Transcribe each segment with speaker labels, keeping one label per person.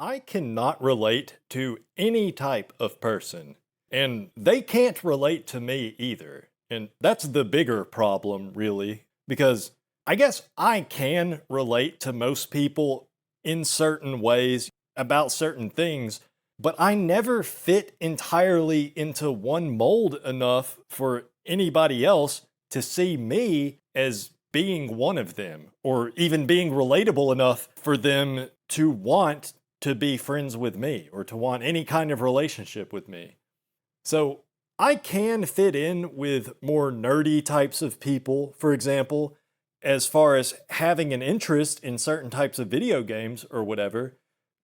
Speaker 1: I cannot relate to any type of person, and they can't relate to me either. And that's the bigger problem, really, because I guess I can relate to most people in certain ways about certain things, but I never fit entirely into one mold enough for anybody else to see me as being one of them, or even being relatable enough for them to want to be friends with me or to want any kind of relationship with me. So I can fit in with more nerdy types of people, for example, as far as having an interest in certain types of video games or whatever,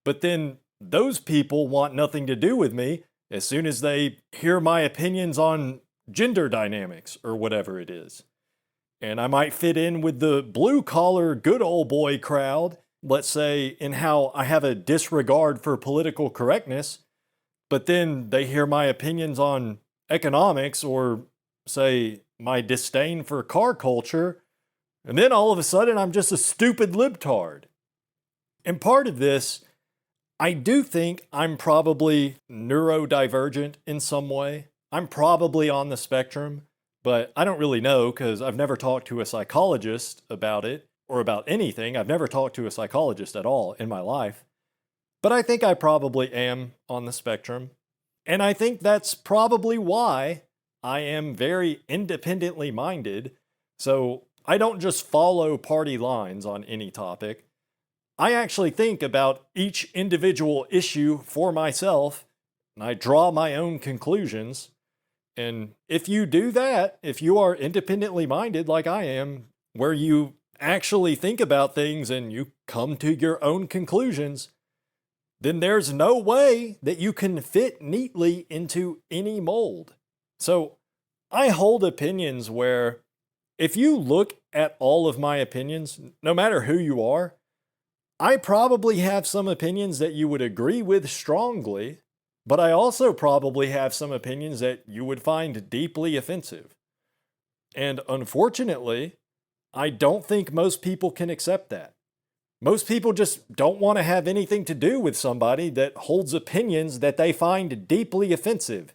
Speaker 1: but then those people want nothing to do with me as soon as they hear my opinions on gender dynamics or whatever it is. And I might fit in with the blue collar good old boy crowd, let's say, in how I have a disregard for political correctness, but then they hear my opinions on economics or, say, my disdain for car culture, and then all of a sudden I'm just a stupid libtard. And part of this, I do think I'm probably neurodivergent in some way. I'm probably on the spectrum, but I don't really know because I've never talked to a psychologist about it or about anything. I've never talked to a psychologist at all in my life. But I think I probably am on the spectrum. And I think that's probably why I am very independently minded. So I don't just follow party lines on any topic. I actually think about each individual issue for myself, and I draw my own conclusions. And if you do that, if you are independently minded like I am, where you actually think about things and you come to your own conclusions, then there's no way that you can fit neatly into any mold. So I hold opinions where if you look at all of my opinions, no matter who you are, I probably have some opinions that you would agree with strongly, but I also probably have some opinions that you would find deeply offensive. And unfortunately, I don't think most people can accept that. Most people just don't want to have anything to do with somebody that holds opinions that they find deeply offensive,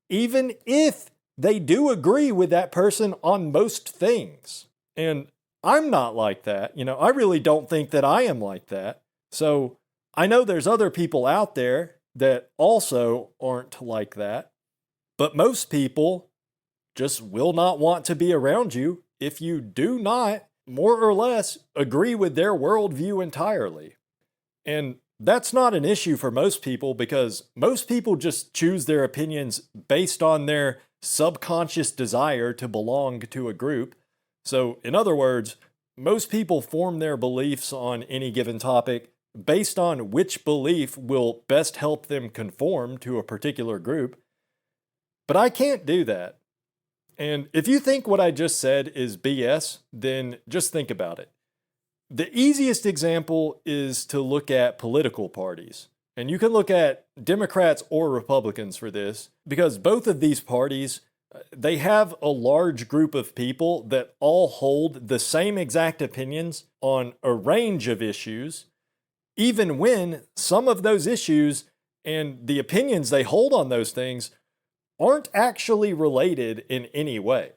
Speaker 1: even if they do agree with that person on most things. And I'm not like that. I really don't think that I am like that. So I know there's other people out there that also aren't like that. But most people just will not want to be around you if you do not, more or less, agree with their worldview entirely. And that's not an issue for most people because most people just choose their opinions based on their subconscious desire to belong to a group. So, in other words, most people form their beliefs on any given topic based on which belief will best help them conform to a particular group. But I can't do that. And if you think what I just said is BS, then just think about it. The easiest example is to look at political parties. And you can look at Democrats or Republicans for this, because both of these parties, they have a large group of people that all hold the same exact opinions on a range of issues, even when some of those issues and the opinions they hold on those things aren't actually related in any way.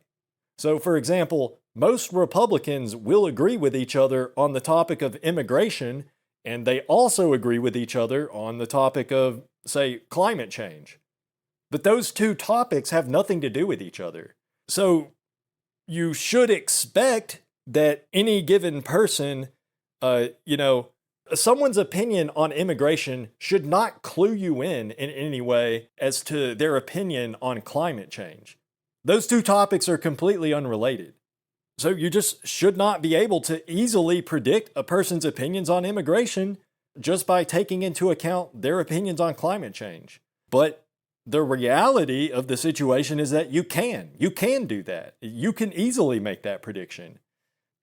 Speaker 1: So, for example, most Republicans will agree with each other on the topic of immigration, and they also agree with each other on the topic of, say, climate change. But those two topics have nothing to do with each other. So, you should expect that any given person, someone's opinion on immigration should not clue you in any way as to their opinion on climate change. Those two topics are completely unrelated. So you just should not be able to easily predict a person's opinions on immigration just by taking into account their opinions on climate change. But the reality of the situation is that you can do that. You can easily make that prediction.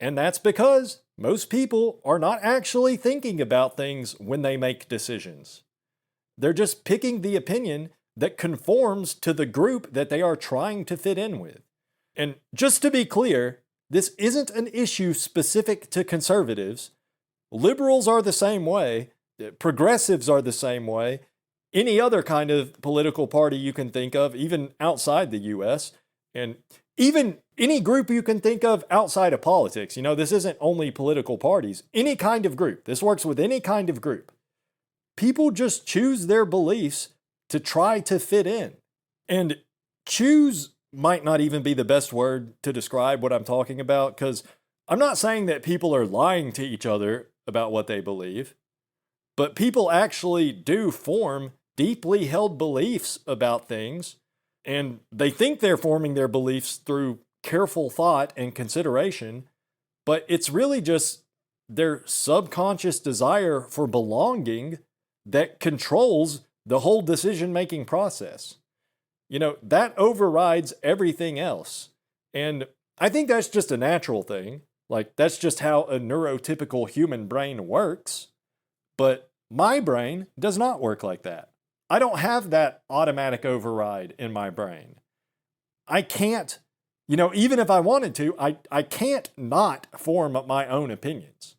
Speaker 1: And that's because most people are not actually thinking about things when they make decisions. They're just picking the opinion that conforms to the group that they are trying to fit in with. And just to be clear, this isn't an issue specific to conservatives. Liberals are the same way, Progressives are the same way. Any other kind of political party you can think of, even outside the US, and even any group you can think of outside of politics. This isn't only political parties. Any kind of group. This works with any kind of group. People just choose their beliefs to try to fit in. And choose might not even be the best word to describe what I'm talking about, because I'm not saying that people are lying to each other about what they believe, but people actually do form deeply held beliefs about things, and they think they're forming their beliefs through careful thought and consideration, but it's really just their subconscious desire for belonging that controls the whole decision-making process. That overrides everything else. And I think that's just a natural thing. Like, that's just how a neurotypical human brain works. But my brain does not work like that. I don't have that automatic override in my brain. I can't, even if I wanted to, I can't not form my own opinions.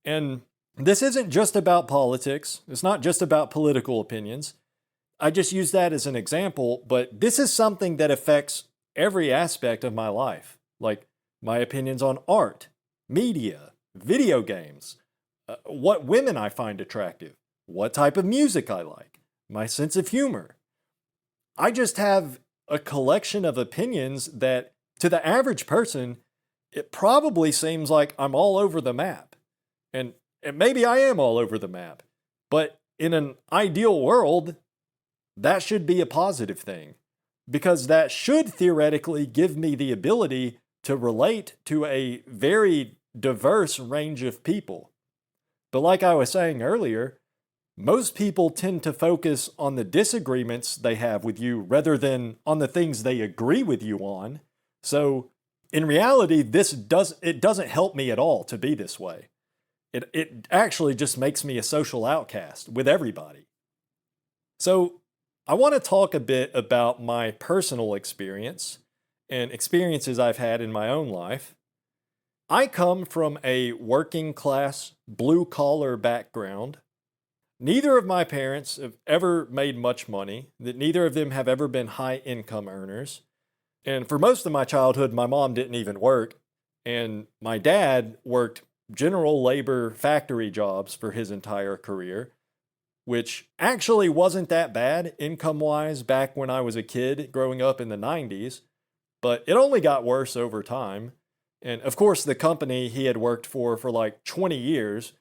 Speaker 1: And this isn't just about politics. It's not just about political opinions. I just use that as an example, but this is something that affects every aspect of my life. Like my opinions on art, media, video games, what women I find attractive, what type of music I like, my sense of humor. I just have a collection of opinions that, to the average person, it probably seems like I'm all over the map. And maybe I am all over the map. But in an ideal world, that should be a positive thing, because that should theoretically give me the ability to relate to a very diverse range of people. But like I was saying earlier, most people tend to focus on the disagreements they have with you rather than on the things they agree with you on. So in reality, it doesn't help me at all to be this way. It actually just makes me a social outcast with everybody. So I want to talk a bit about my personal experience and experiences I've had in my own life. I come from a working class, blue collar background. Neither of my parents have ever made much money, that neither of them have ever been high income earners. And for most of my childhood, my mom didn't even work, and my dad worked general labor factory jobs for his entire career, which actually wasn't that bad income-wise back when I was a kid growing up in the 90s, but it only got worse over time. And of course, the company he had worked for like 20 years,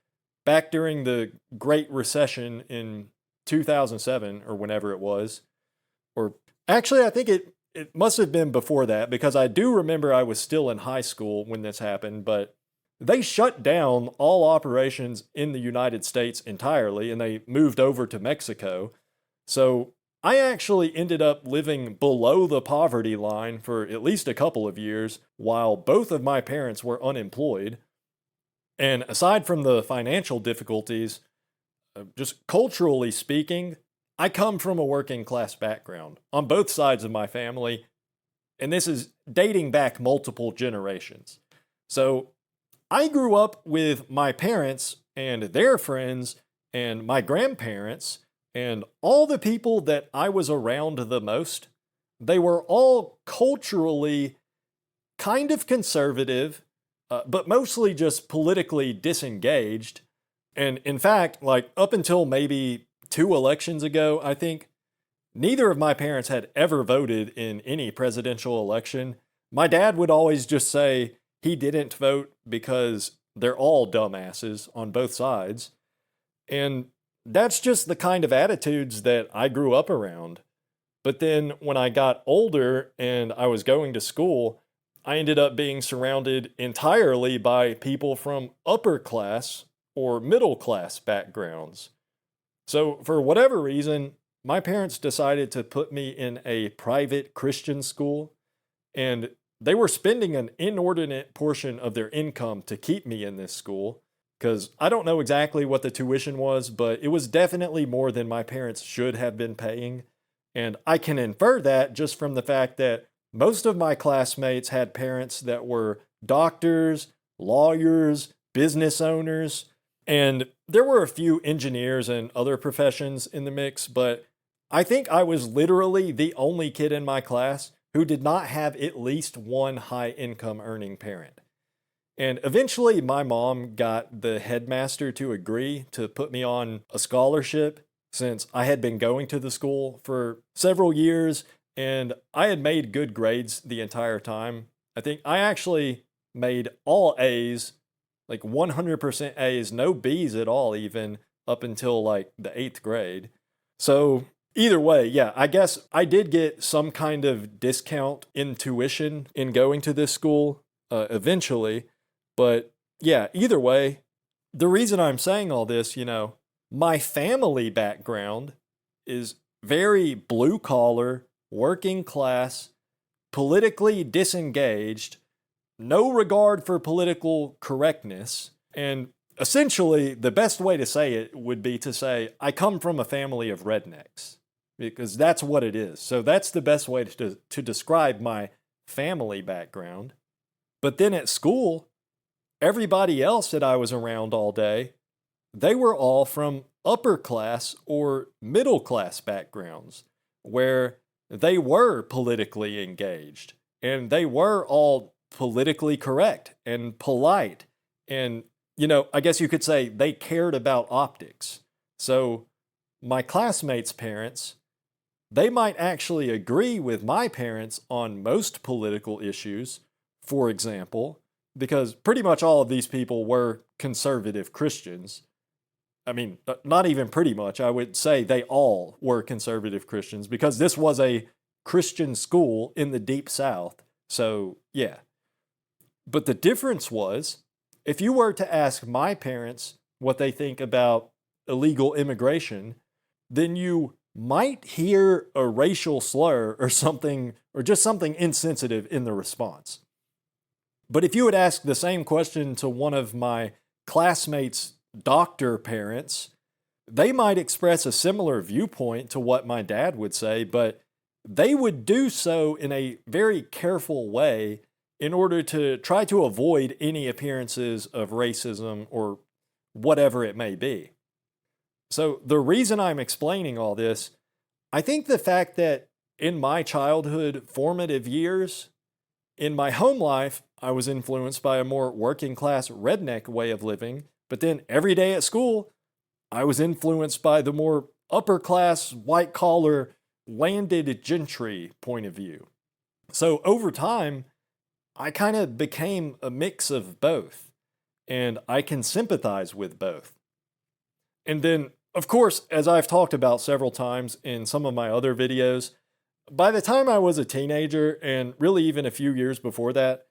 Speaker 1: back during the Great Recession in 2007 or whenever it was, or actually I think it must have been before that, because I do remember I was still in high school when this happened, but they shut down all operations in the United States entirely, and they moved over to Mexico. So I actually ended up living below the poverty line for at least a couple of years while both of my parents were unemployed. And aside from the financial difficulties, just culturally speaking, I come from a working class background on both sides of my family, and this is dating back multiple generations. So I grew up with my parents and their friends and my grandparents and all the people that I was around the most. They were all culturally kind of conservative, but mostly just politically disengaged. And in fact, like up until maybe 2 elections ago, I think, neither of my parents had ever voted in any presidential election. My dad would always just say he didn't vote because they're all dumbasses on both sides. And that's just the kind of attitudes that I grew up around. But then when I got older and I was going to school, I ended up being surrounded entirely by people from upper class or middle class backgrounds. So for whatever reason, my parents decided to put me in a private Christian school, and they were spending an inordinate portion of their income to keep me in this school, because I don't know exactly what the tuition was, but it was definitely more than my parents should have been paying. And I can infer that just from the fact that most of my classmates had parents that were doctors, lawyers, business owners, And there were a few engineers and other professions in the mix, but I think I was literally the only kid in my class who did not have at least one high income earning parent. And eventually, my mom got the headmaster to agree to put me on a scholarship since I had been going to the school for several years and I had made good grades the entire time. I think I actually made all A's, like 100% A's, no B's at all, even up until like the eighth grade. So, either way, yeah, I guess I did get some kind of discount in tuition in going to this school eventually. But yeah, either way, the reason I'm saying all this, my family background is very blue collar, working class, politically disengaged, no regard for political correctness. And essentially, the best way to say it would be to say, I come from a family of rednecks, because that's what it is. So that's the best way to describe my family background. But then at school, everybody else that I was around all day, they were all from upper class or middle class backgrounds where they were politically engaged and they were all politically correct and polite. And, I guess you could say they cared about optics. So my classmates' parents, they might actually agree with my parents on most political issues, for example, because pretty much all of these people were conservative Christians. I mean, not even pretty much. I would say they all were conservative Christians because this was a Christian school in the Deep South. So, yeah. But the difference was, if you were to ask my parents what they think about illegal immigration, then you might hear a racial slur or something, or just something insensitive in the response. But if you would ask the same question to one of my classmates' doctor parents, they might express a similar viewpoint to what my dad would say, but they would do so in a very careful way in order to try to avoid any appearances of racism or whatever it may be. So the reason I'm explaining all this, I think the fact that in my childhood formative years, in my home life, I was influenced by a more working class redneck way of living, but then every day at school, I was influenced by the more upper class, white collar, landed gentry point of view. So over time, I kind of became a mix of both, and I can sympathize with both. And then, of course, as I've talked about several times in some of my other videos, by the time I was a teenager, and really even a few years before that,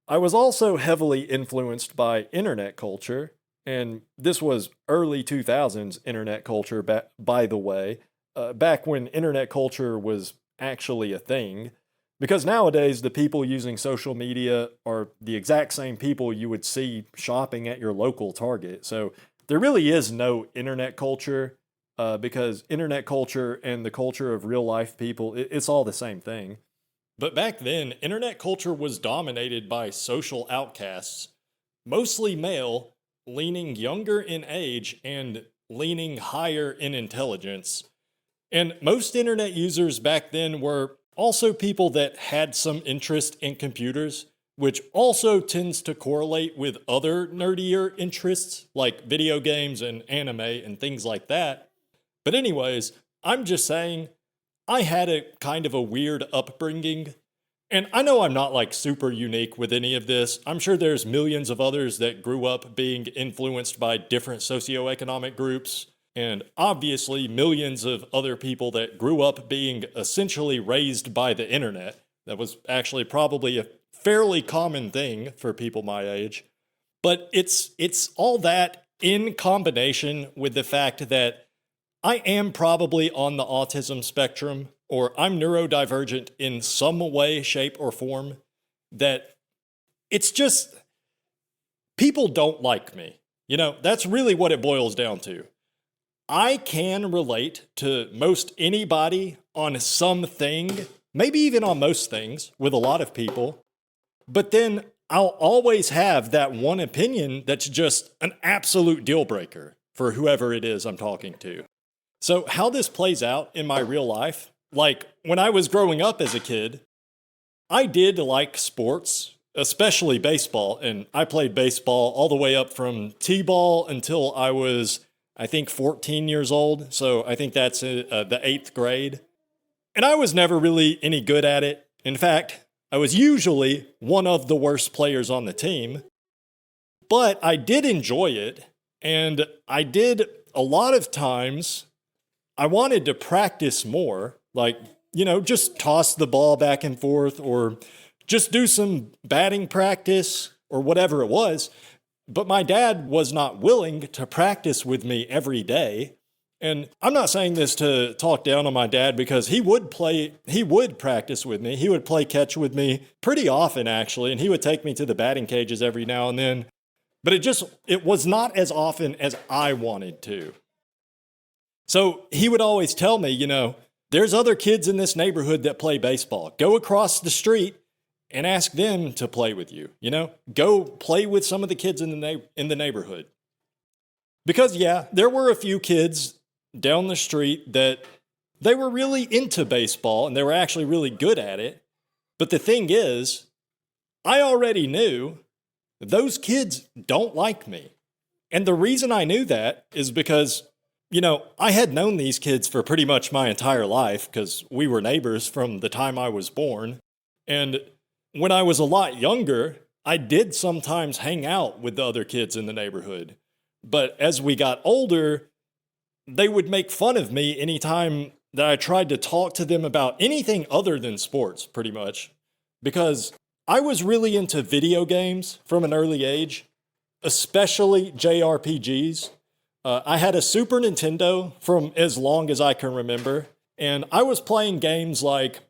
Speaker 1: I was also heavily influenced by internet culture, and this was early 2000s internet culture, by the way, back when internet culture was actually a thing. Because nowadays, the people using social media are the exact same people you would see shopping at your local Target. So there really is no internet culture, because internet culture and the culture of real life people, it's all the same thing. But back then, internet culture was dominated by social outcasts, mostly male, leaning younger in age and leaning higher in intelligence. And most internet users back then were also people that had some interest in computers, which also tends to correlate with other nerdier interests like video games and anime and things like that. But anyways, I'm just saying, I had a kind of a weird upbringing. And I know I'm not like super unique with any of this. I'm sure there's millions of others that grew up being influenced by different socioeconomic groups. And obviously millions of other people that grew up being essentially raised by the internet. That was actually probably a fairly common thing for people my age. But it's all that in combination with the fact that I am probably on the autism spectrum, or I'm neurodivergent in some way, shape, or form, that it's just, people don't like me. That's really what it boils down to. I can relate to most anybody on something, maybe even on most things, with a lot of people, but then I'll always have that one opinion that's just an absolute deal breaker for whoever it is I'm talking to. So, how this plays out in my real life, like when I was growing up as a kid, I did like sports, especially baseball, and I played baseball all the way up from T-ball until I was, I think, 14 years old. So I think that's the eighth grade. And I was never really any good at it. In fact, I was usually one of the worst players on the team, but I did enjoy it. And I did a lot of times, I wanted to practice more, like, just toss the ball back and forth or just do some batting practice or whatever it was. But my dad was not willing to practice with me every day. And I'm not saying this to talk down on my dad because he would practice with me. He would play catch with me pretty often, actually, and he would take me to the batting cages every now and then. But it was not as often as I wanted to. So he would always tell me, there's other kids in this neighborhood that play baseball. Go across the street and ask them to play with you. Go play with some of the kids in the neighborhood. Because there were a few kids down the street that they were really into baseball and they were actually really good at it. But the thing is, I already knew those kids don't like me. And the reason I knew that is because, I had known these kids for pretty much my entire life because we were neighbors from the time I was born. And when I was a lot younger, I did sometimes hang out with the other kids in the neighborhood. But as we got older, they would make fun of me anytime that I tried to talk to them about anything other than sports, pretty much. Because I was really into video games from an early age, especially JRPGs. I had a Super Nintendo from as long as I can remember, and I was playing games like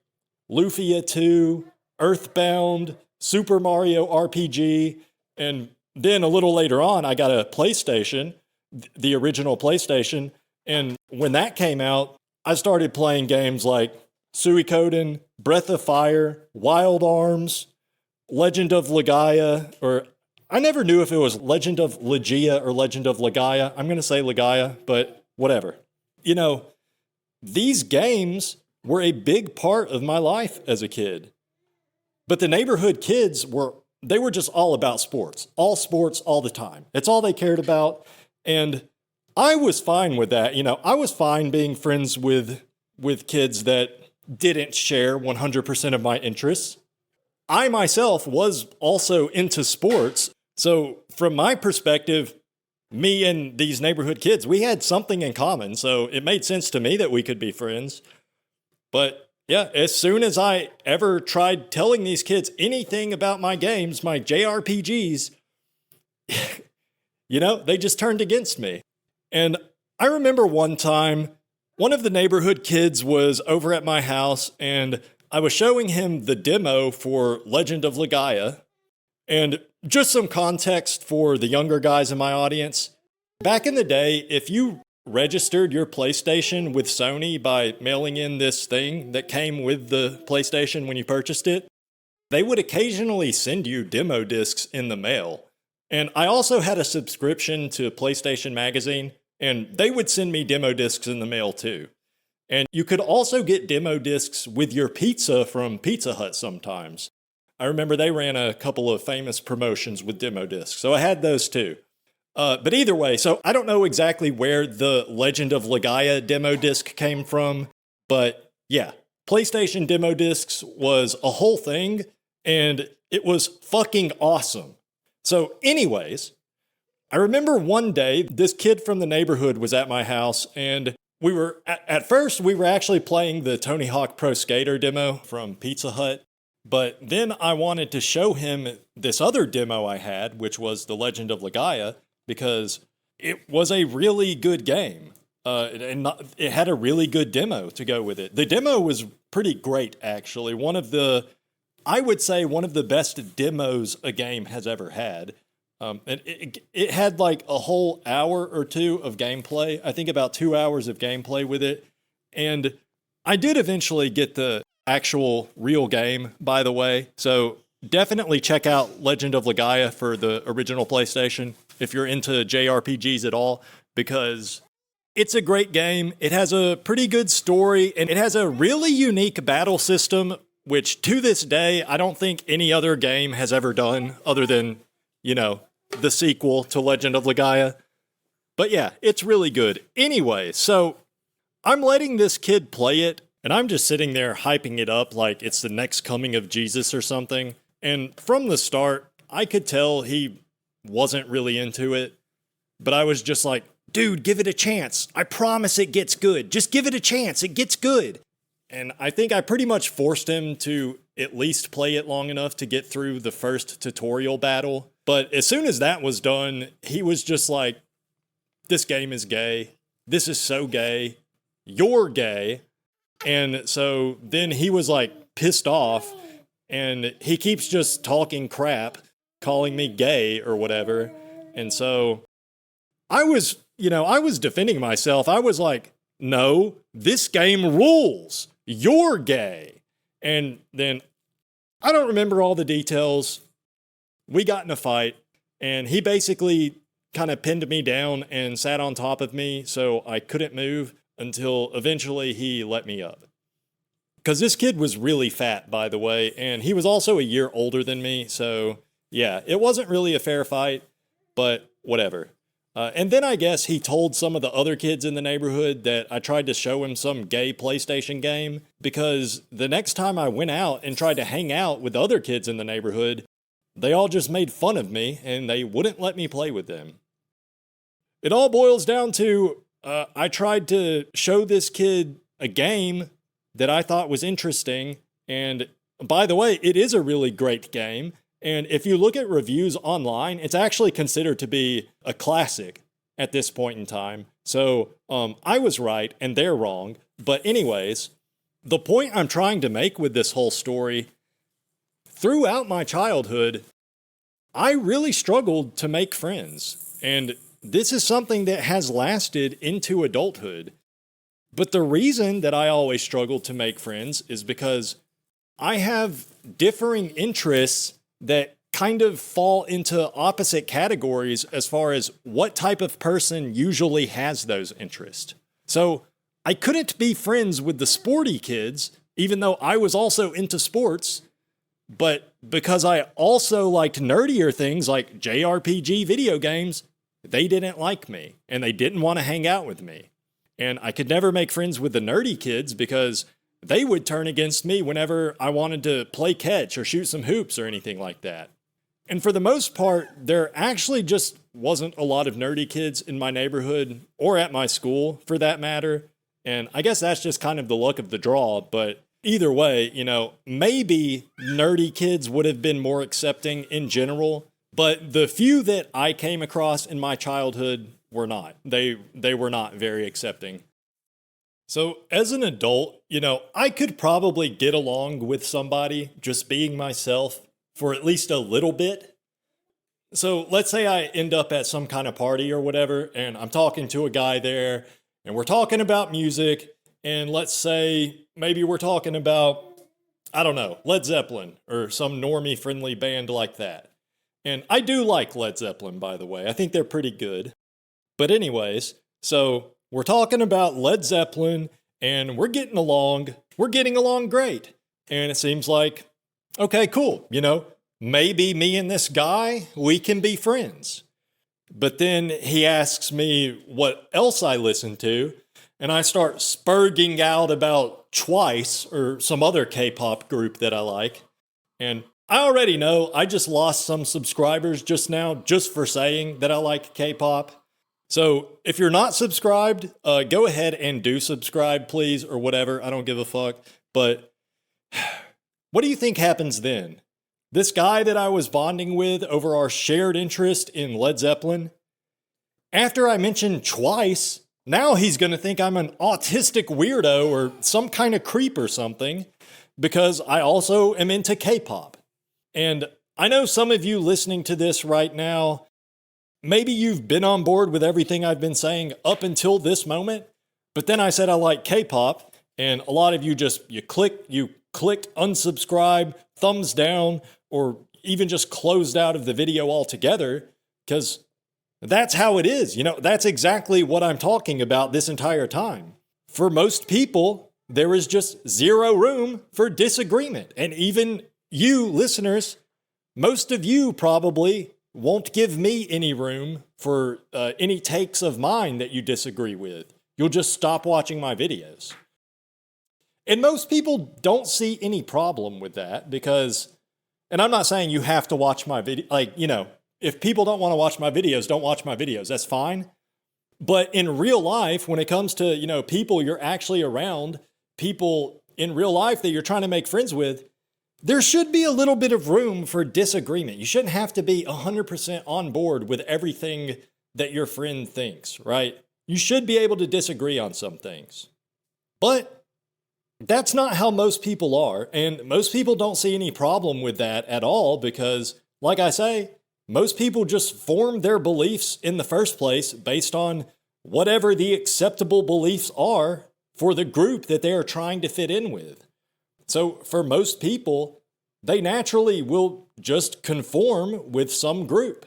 Speaker 1: Lufia 2, Earthbound, Super Mario RPG, and then a little later on, I got a PlayStation, the original PlayStation, and when that came out, I started playing games like Suikoden, Breath of Fire, Wild Arms, Legend of Legaia, or I never knew if it was Legend of Legia or Legend of Legaia. I'm going to say Legaia, but whatever. These games were a big part of my life as a kid. But the neighborhood kids were just all about sports all the time. It's all they cared about. And I was fine with that. I was fine being friends with kids that didn't share 100% of my interests. I myself was also into sports. So from my perspective, me and these neighborhood kids, we had something in common. So it made sense to me that we could be friends. But as soon as I ever tried telling these kids anything about my games, my JRPGs, they just turned against me. And I remember one time, one of the neighborhood kids was over at my house, and I was showing him the demo for Legend of Legaia. And just some context for the younger guys in my audience. Back in the day, if you registered your PlayStation with Sony by mailing in this thing that came with the PlayStation when you purchased it, they would occasionally send you demo discs in the mail. And I also had a subscription to PlayStation Magazine, and they would send me demo discs in the mail too. And you could also get demo discs with your pizza from Pizza Hut sometimes. I remember they ran a couple of famous promotions with demo discs, so I had those too. But either way, so I don't know exactly where the Legend of Legaia demo disc came from, but PlayStation demo discs was a whole thing, and it was fucking awesome. So anyways, I remember one day, this kid from the neighborhood was at my house, and at first we were actually playing the Tony Hawk Pro Skater demo from Pizza Hut. But then I wanted to show him this other demo I had, which was The Legend of Legaia, because it was a really good game. And it had a really good demo to go with it. The demo was pretty great, actually. I would say one of the best demos a game has ever had. And it had like a whole hour or two of gameplay. I think about 2 hours of gameplay with it. And I did eventually get the actual real game, by the way. So, definitely check out Legend of Legaia for the original PlayStation if you're into JRPGs at all, because it's a great game. It has a pretty good story, and it has a really unique battle system, which to this day, I don't think any other game has ever done other than, the sequel to Legend of Legaia. But yeah, it's really good. Anyway, so I'm letting this kid play it, and I'm just sitting there hyping it up like it's the next coming of Jesus or something. And from the start, I could tell he wasn't really into it, but I was just like, dude, give it a chance. I promise it gets good. Just give it a chance. It gets good. And I think I pretty much forced him to at least play it long enough to get through the first tutorial battle. But as soon as that was done, he was just like, this game is gay. This is so gay. You're gay. And so then he was like pissed off, and he keeps just talking crap, calling me gay or whatever. And so I was defending myself. I was like, no, this game rules. You're gay. And then I don't remember all the details. We got in a fight, and he basically kind of pinned me down and sat on top of me so I couldn't move until eventually he let me up. Because this kid was really fat, by the way, and he was also a year older than me, so yeah, it wasn't really a fair fight, but whatever. And then I guess he told some of the other kids in the neighborhood that I tried to show him some gay PlayStation game, because the next time I went out and tried to hang out with other kids in the neighborhood, they all just made fun of me and they wouldn't let me play with them. It all boils down to, I tried to show this kid a game that I thought was interesting, and by the way, it is a really great game. And if you look at reviews online, it's actually considered to be a classic at this point in time. So I was right and they're wrong. But anyways, the point I'm trying to make with this whole story, throughout my childhood, I really struggled to make friends. And this is something that has lasted into adulthood. But the reason that I always struggled to make friends is because I have differing interests that kind of fall into opposite categories as far as what type of person usually has those interests. So I couldn't be friends with the sporty kids, even though I was also into sports, but because I also liked nerdier things like JRPG video games, they didn't like me, and they didn't want to hang out with me. And I could never make friends with the nerdy kids because they would turn against me whenever I wanted to play catch or shoot some hoops or anything like that. And for the most part, there actually just wasn't a lot of nerdy kids in my neighborhood or at my school, for that matter. And I guess that's just kind of the luck of the draw, but either way, maybe nerdy kids would have been more accepting in general, but the few that I came across in my childhood were not. They were not very accepting. So as an adult, I could probably get along with somebody just being myself for at least a little bit. So let's say I end up at some kind of party or whatever, and I'm talking to a guy there, and we're talking about music, and let's say maybe we're talking about, I don't know, Led Zeppelin or some normie-friendly band like that. And I do like Led Zeppelin, by the way. I think they're pretty good. But anyways, so we're talking about Led Zeppelin, and we're getting along. We're getting along great. And it seems like, okay, cool. Maybe me and this guy, we can be friends. But then he asks me what else I listen to, and I start spurging out about Twice or some other K-pop group that I like. And I already know I just lost some subscribers just now just for saying that I like K-pop. So if you're not subscribed, go ahead and do subscribe, please, or whatever. I don't give a fuck. But what do you think happens then? This guy that I was bonding with over our shared interest in Led Zeppelin, after I mentioned Twice, now he's going to think I'm an autistic weirdo or some kind of creep or something because I also am into K-pop. And I know some of you listening to this right now, maybe you've been on board with everything I've been saying up until this moment, but then I said I like K-pop, and a lot of you clicked unsubscribe, thumbs down, or even just closed out of the video altogether, because that's how it is. That's exactly what I'm talking about this entire time. For most people, there is just zero room for disagreement. And even you listeners, most of you probably won't give me any room for any takes of mine that you disagree with. You'll just stop watching my videos. And most people don't see any problem with that because, and I'm not saying you have to watch my video, if people don't want to watch my videos, don't watch my videos. That's fine. But in real life, when it comes to, people you're actually around, people in real life that you're trying to make friends with, there should be a little bit of room for disagreement. You shouldn't have to be 100% on board with everything that your friend thinks, right? You should be able to disagree on some things. But that's not how most people are, and most people don't see any problem with that at all because, like I say, most people just form their beliefs in the first place based on whatever the acceptable beliefs are for the group that they are trying to fit in with. So for most people, they naturally will just conform with some group.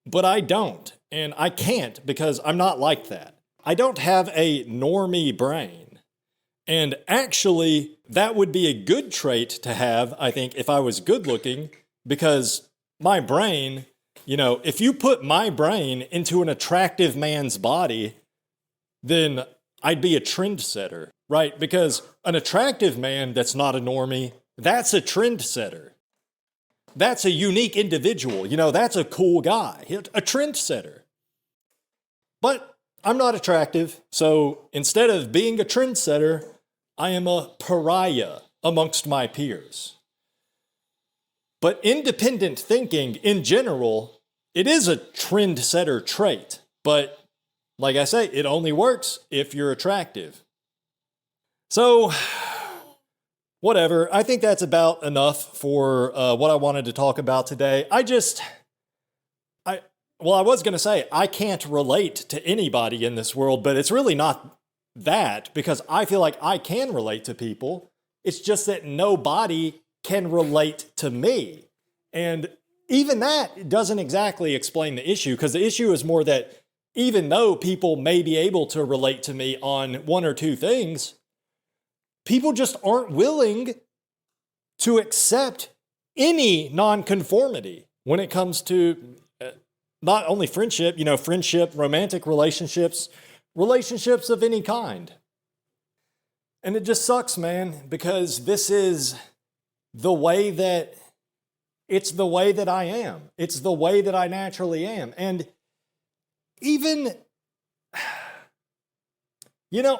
Speaker 1: But I don't, and I can't because I'm not like that. I don't have a normie brain. And actually, that would be a good trait to have, I think, if I was good looking, because my brain, if you put my brain into an attractive man's body, then I'd be a trendsetter, right? Because an attractive man that's not a normie, that's a trendsetter. That's a unique individual. That's a cool guy, a trendsetter. But I'm not attractive, so instead of being a trendsetter, I am a pariah amongst my peers. But independent thinking in general, it is a trendsetter trait. But like I say, it only works if you're attractive. So, whatever. I think that's about enough for what I wanted to talk about today. I was going to say, I can't relate to anybody in this world, but it's really not that because I feel like I can relate to people. It's just that nobody can relate to me. And even that doesn't exactly explain the issue because the issue is more that even though people may be able to relate to me on one or two things, people just aren't willing to accept any nonconformity when it comes to not only friendship, romantic relationships of any kind. And it just sucks, man, because this is the way that I am. It's the way that I naturally am. And even,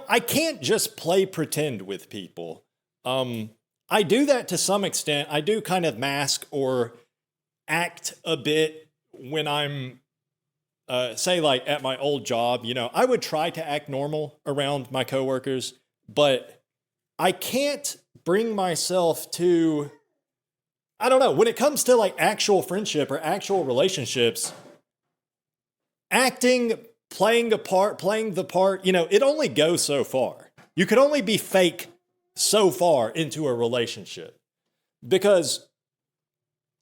Speaker 1: I can't just play pretend with people. I do that to some extent. I do kind of mask or act a bit when I'm, say like at my old job, I would try to act normal around my coworkers, but I can't bring myself to, I don't know, when it comes to like actual friendship or actual relationships, acting, playing the part, it only goes so far. You could only be fake so far into a relationship because,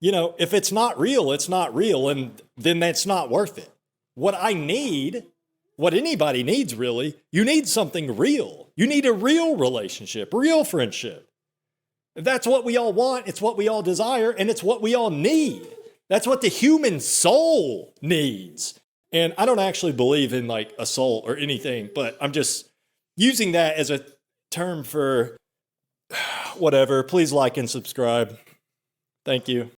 Speaker 1: if it's not real, it's not real, and then that's not worth it. What anybody needs really, you need something real. You need a real relationship, real friendship. That's what we all want, it's what we all desire, and it's what we all need. That's what the human soul needs. And I don't actually believe in like a soul or anything, but I'm just using that as a term for whatever. Please like and subscribe. Thank you.